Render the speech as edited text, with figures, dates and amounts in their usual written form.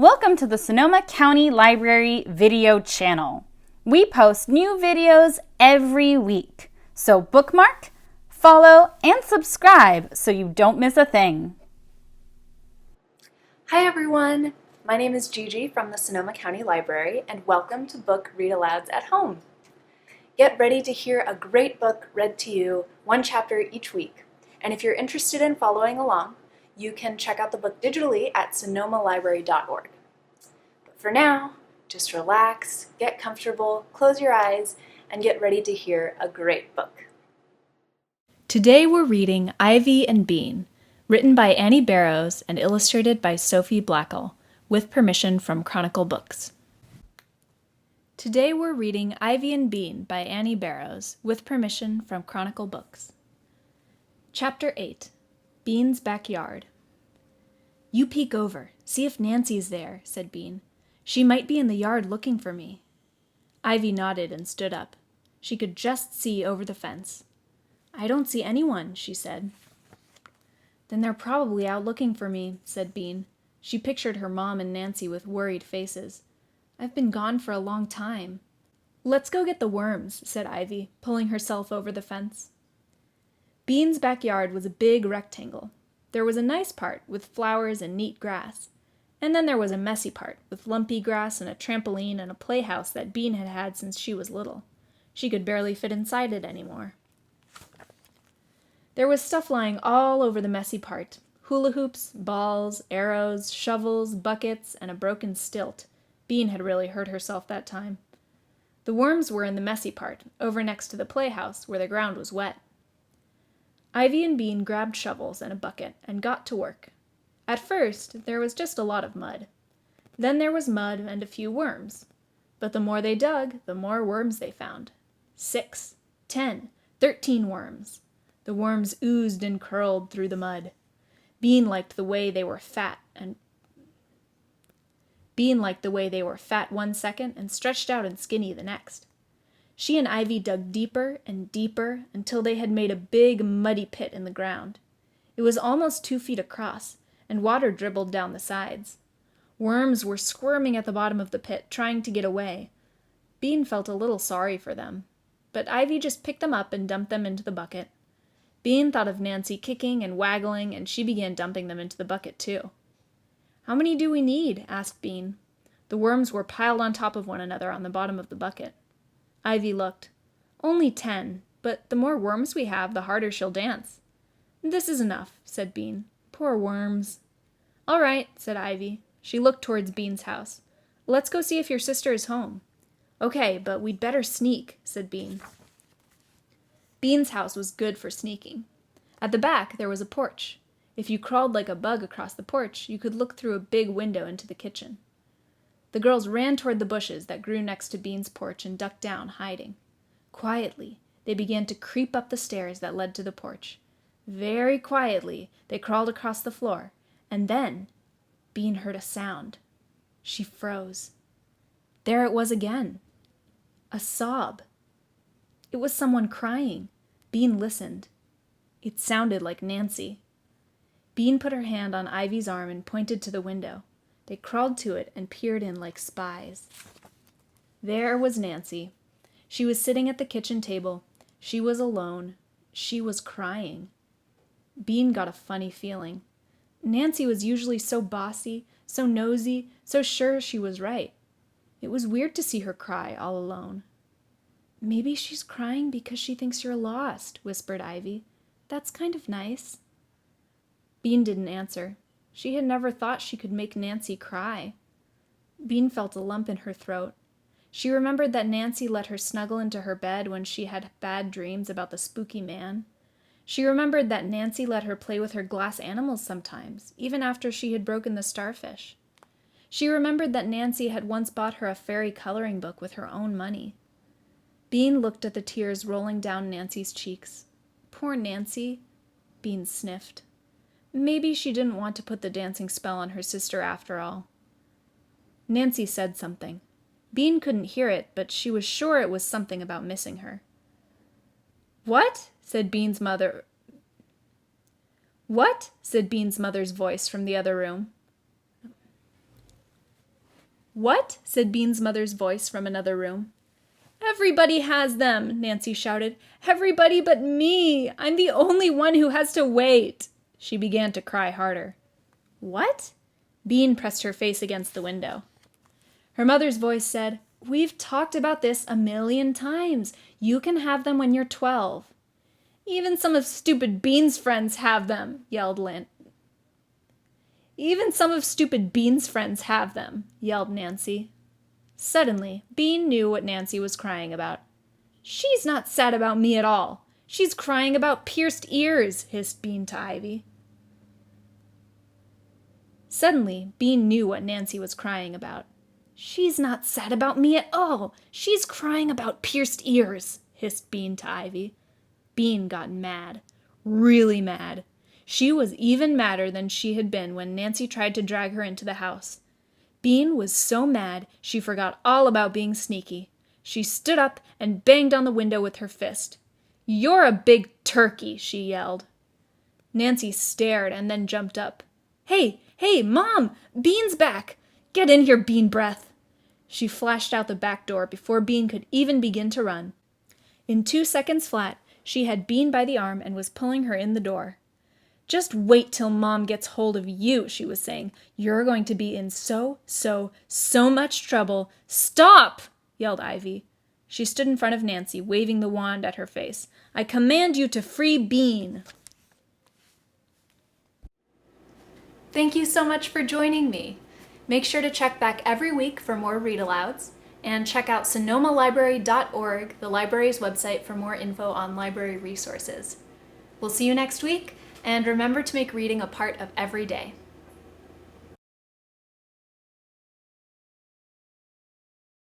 Welcome to the Sonoma County Library video channel. We post new videos every week, so bookmark, follow, and subscribe so you don't miss a thing. Hi everyone! My name is Gigi from the Sonoma County Library and welcome to Book Read-Alouds at Home. Get ready to hear a great book read to you, one chapter each week. And if you're interested in following along, you can check out the book digitally at sonomalibrary.org. But for now, just relax, get comfortable, close your eyes, and get ready to hear a great book. Today we're reading Ivy+Bean, written by Annie Barrows and illustrated by Sophie Blackall, with permission from Chronicle Books. Today we're reading Ivy+Bean by Annie Barrows, with permission from Chronicle Books. Chapter 8, Bean's Backyard. "You peek over, see if Nancy's there," said Bean. "She might be in the yard looking for me." Ivy nodded and stood up. She could just see over the fence. "I don't see anyone," she said. "Then they're probably out looking for me," said Bean. She pictured her mom and Nancy with worried faces. "I've been gone for a long time." "Let's go get the worms," said Ivy, pulling herself over the fence. Bean's backyard was a big rectangle. There was a nice part with flowers and neat grass, and then there was a messy part with lumpy grass and a trampoline and a playhouse that Bean had had since she was little. She could barely fit inside it anymore. There was stuff lying all over the messy part: hula hoops, balls, arrows, shovels, buckets, and a broken stilt. Bean had really hurt herself that time. The worms were in the messy part, over next to the playhouse, where the ground was wet. Ivy+Bean grabbed shovels and a bucket and got to work. At first, there was just a lot of mud. Then there was mud and a few worms. But the more they dug, the more worms they found. 6, 10, 13 worms. The worms oozed and curled through the mud. Bean liked the way they were fat one second and stretched out and skinny the next. She and Ivy dug deeper and deeper until they had made a big muddy pit in the ground. It was almost 2 feet across, and water dribbled down the sides. Worms were squirming at the bottom of the pit, trying to get away. Bean felt a little sorry for them, but Ivy just picked them up and dumped them into the bucket. Bean thought of Nancy kicking and waggling, and she began dumping them into the bucket too. "How many do we need?" asked Bean. The worms were piled on top of one another on the bottom of the bucket. Ivy looked. "Only 10, but the more worms we have, the harder she'll dance." "This is enough," said Bean. "Poor worms." "All right," said Ivy. She looked towards Bean's house. "Let's go see if your sister is home." "Okay, but we'd better sneak," said Bean. Bean's house was good for sneaking. At the back there was a porch. If you crawled like a bug across the porch, you could look through a big window into the kitchen. The girls ran toward the bushes that grew next to Bean's porch and ducked down, hiding. Quietly, they began to creep up the stairs that led to the porch. Very quietly, they crawled across the floor, and then Bean heard a sound. She froze. There it was again. A sob. It was someone crying. Bean listened. It sounded like Nancy. Bean put her hand on Ivy's arm and pointed to the window. They crawled to it and peered in like spies. There was Nancy. She was sitting at the kitchen table. She was alone. She was crying. Bean got a funny feeling. Nancy was usually so bossy, so nosy, so sure she was right. It was weird to see her cry all alone. "Maybe she's crying because she thinks you're lost," whispered Ivy. "That's kind of nice." Bean didn't answer. She had never thought she could make Nancy cry. Bean felt a lump in her throat. She remembered that Nancy let her snuggle into her bed when she had bad dreams about the spooky man. She remembered that Nancy let her play with her glass animals sometimes, even after she had broken the starfish. She remembered that Nancy had once bought her a fairy coloring book with her own money. Bean looked at the tears rolling down Nancy's cheeks. Poor Nancy, Bean sniffed. Maybe she didn't want to put the dancing spell on her sister after all. Nancy said something. Bean couldn't hear it, but she was sure it was something about missing her. "What?" said Bean's mother's voice from the other room. "What?" said Bean's mother's voice from another room. "Everybody has them," Nancy shouted. "Everybody but me. I'm the only one who has to wait." She began to cry harder. "What?" Bean pressed her face against the window. Her mother's voice said, "We've talked about this 1,000,000 times. You can have them when you're 12. "Even some of stupid Bean's friends have them," yelled "Even some of stupid Bean's friends have them," yelled Nancy. Suddenly, Bean knew what Nancy was crying about. "She's not sad about me at all. She's crying about pierced ears," hissed Bean to Ivy. Suddenly, Bean knew what Nancy was crying about. "She's not sad about me at all. She's crying about pierced ears," hissed Bean to Ivy. Bean got mad. Really mad. She was even madder than she had been when Nancy tried to drag her into the house. Bean was so mad she forgot all about being sneaky. She stood up and banged on the window with her fist. "You're a big turkey," she yelled. Nancy stared and then jumped up. Hey, Mom! Bean's back! Get in here, Bean Breath!" She flashed out the back door before Bean could even begin to run. In 2 seconds flat, she had Bean by the arm and was pulling her in the door. "Just wait till Mom gets hold of you," she was saying. "You're going to be in so much trouble." "Stop!" yelled Ivy. She stood in front of Nancy, waving the wand at her face. "I command you to free Bean." Thank you so much for joining me. Make sure to check back every week for more read-alouds, and check out sonomalibrary.org, the library's website, for more info on library resources. We'll see you next week, and remember to make reading a part of every day.